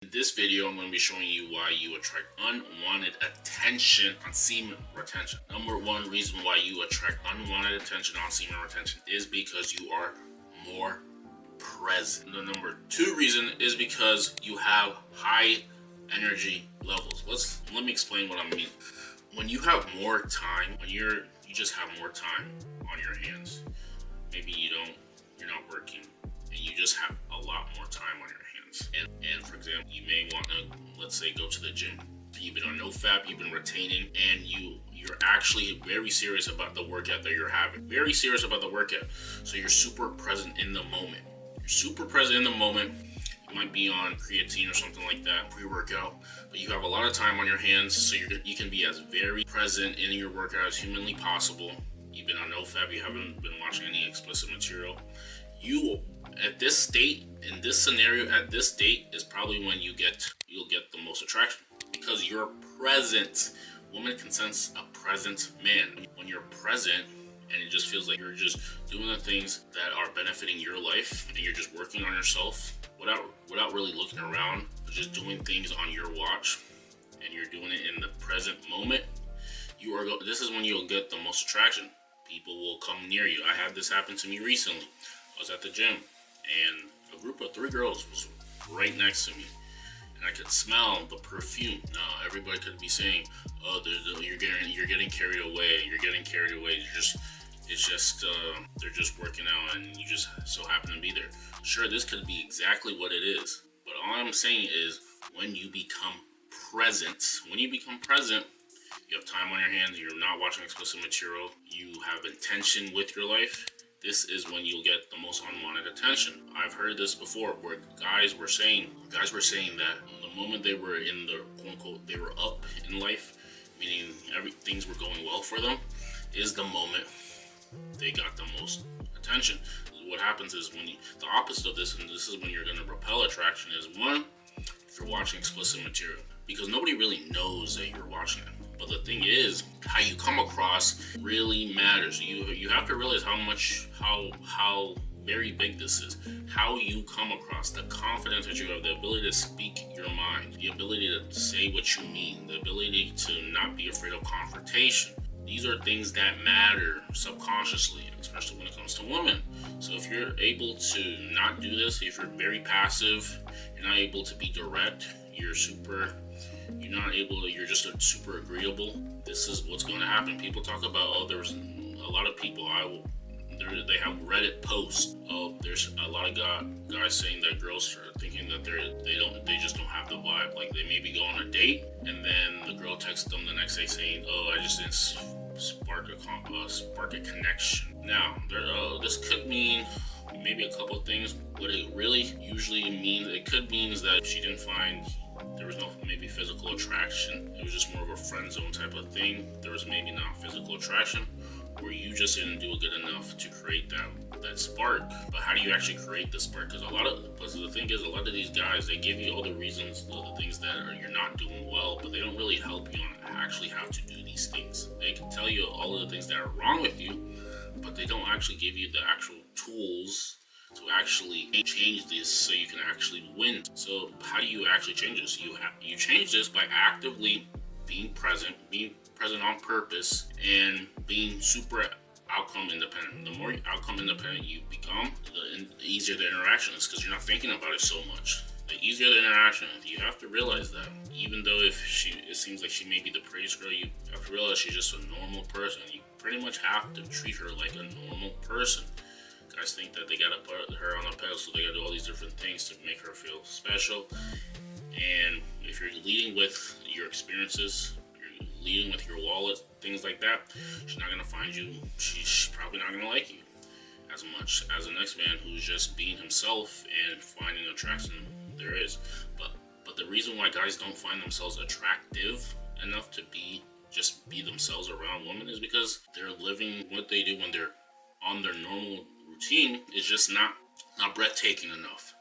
In this video, I'm going to be showing you why you attract unwanted attention on semen retention. Number one reason why you attract unwanted attention on semen retention is because you are more present. The number two reason is because you have high energy levels. Let me explain what I mean. When you have more time, when you just have more time on your hands, maybe you're not working, and you just have a lot more time on your hands. And for example, you may want to, let's say, go to the gym. You've been on no fap, you've been retaining, and you're actually very serious about the workout that you're having. Very serious about the workout. So you're super present in the moment. You're super present in the moment. You might be on creatine or something like that, pre-workout, but you have a lot of time on your hands, so you can be as very present in your workout as humanly possible. You've been on no fap, you haven't been watching any explicit material. You, at this state, in this scenario, at this date is probably when you'll get the most attraction, because you're present. Woman can sense a present man. When you're present, and it just feels like you're just doing the things that are benefiting your life, and you're just working on yourself without really looking around, but just doing things on your watch, and you're doing it in the present moment, this is when you'll get the most attraction. People will come near you. I had this happen to me recently. I was at the gym, and a group of 3 girls was right next to me, and I could smell the perfume. Now everybody could be saying, "Oh, you're getting carried away. You're getting carried away. They're just working out, and you just so happen to be there." Sure, this could be exactly what it is, but all I'm saying is when you become present, you have time on your hands, you're not watching explicit material, you have intention with your life, this is when you'll get the most unwanted attention. I've heard this before where guys were saying that the moment they were in the quote unquote they were up in life, meaning things were going well for them, is the moment they got the most attention. What happens is the opposite of this, and this is when you're going to repel attraction, is one, if you're watching explicit material, because nobody really knows that you're watching it. But the thing is, how you come across really matters. You have to realize how very big this is. How you come across, the confidence that you have, the ability to speak your mind, the ability to say what you mean, the ability to not be afraid of confrontation. These are things that matter subconsciously, especially when it comes to women. So if you're able to not do this, if you're very passive, you're not able to be direct, you're just super agreeable, this is what's going to happen. People talk about, there's a lot of people, they have Reddit posts of, there's a lot of guys saying that girls are thinking that they just don't have the vibe. Like they maybe go on a date, and then the girl texts them the next day saying, "Oh, I just didn't spark a connection." Now, this could mean maybe a couple of things. What it really usually means, it could mean is that she didn't find, there was no maybe physical attraction. It was just more of a friend zone type of thing. There was maybe not physical attraction, or you just didn't do good enough to create that spark. But how do you actually create the spark? Because the thing is, a lot of these guys, they give you all the reasons, the things that you're not doing well, but they don't really help you on actually how to do these things. They can tell you all of the things that are wrong with you, but they don't actually give you the actual tools to actually change this so you can actually win. So how do you actually change this? You change this by actively being present on purpose, and being super outcome independent. The more outcome independent you become, the easier the interaction is, because you're not thinking about it so much. The easier the interaction is. You have to realize that even though it seems like she may be the prettiest girl, you have to realize she's just a normal person. You pretty much have to treat her like a normal person. Guys think that they gotta put her on a pedestal, they gotta do all these different things to make her feel special. And if you're leading with your experiences, you're leading with your wallet, things like that, she's not gonna find you. She's probably not gonna like you as much as the next man who's just being himself and finding attraction there is. But the reason why guys don't find themselves attractive enough to be themselves around women is because they're living what they do when they're on their normal routine is just not breathtaking enough.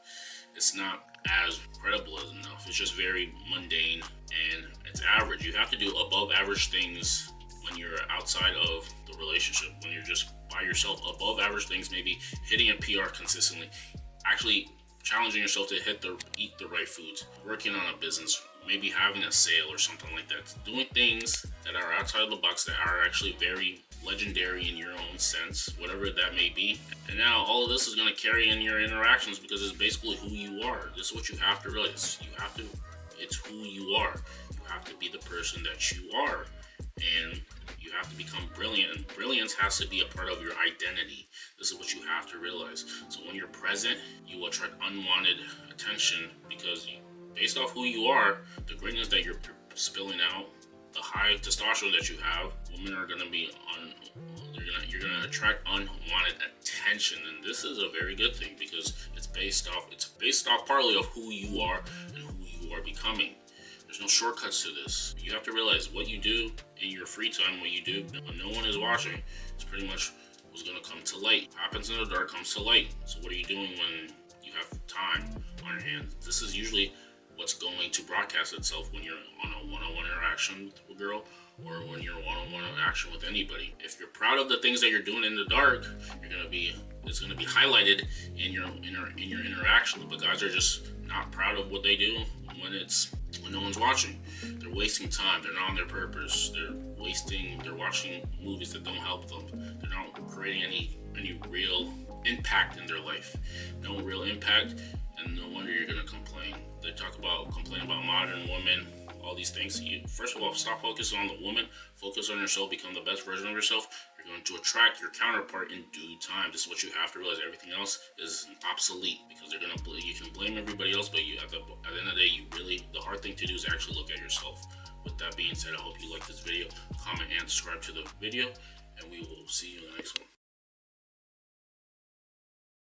It's not as credible as enough. It's just very mundane and it's average. You have to do above average things when you're outside of the relationship. When you're just by yourself, above average things, maybe hitting a PR consistently, actually challenging yourself to eat the right foods, working on a business, maybe having a sale or something like that. Doing things that are outside of the box that are actually very legendary in your own sense, whatever that may be. And now all of this is going to carry in your interactions because it's basically who you are. This is what you have to realize. It's who you are. You have to be the person that you are. And you have to become brilliant, and brilliance has to be a part of your identity. This is what you have to realize. So when you're present, you will attract unwanted attention because based off who you are, the greatness that you're spilling out, the high testosterone that you have, women are going to be you're going to attract unwanted attention, and this is a very good thing because it's based off partly of who you are and who you are becoming. There's no shortcuts to this. You have to realize what you do in your free time, what you do when no one is watching, is pretty much what's going to come to light. What happens in the dark comes to light. So what are you doing when you have time on your hands? This is usually what's going to broadcast itself when you're on a one-on-one interaction with a girl or when you're one-on-one interaction with anybody. If you're proud of the things that you're doing in the dark, it's going to be highlighted in your interaction. But guys are just not proud of what they do when no one's watching. They're wasting time. They're not on their purpose. They're watching movies that don't help them. They're not creating any real impact in their life. No real impact, and no wonder you're gonna complain. They complain about modern women, all these things. First of all, stop focusing on the woman. Focus on yourself. Become the best version of yourself. You're going to attract your counterpart in due time. This is what you have to realize. Everything else is obsolete because you can blame everybody else, but at the end of the day, the hard thing to do is actually look at yourself. With that being said, I hope you like this video. Comment and subscribe to the video, and we will see you in the next one.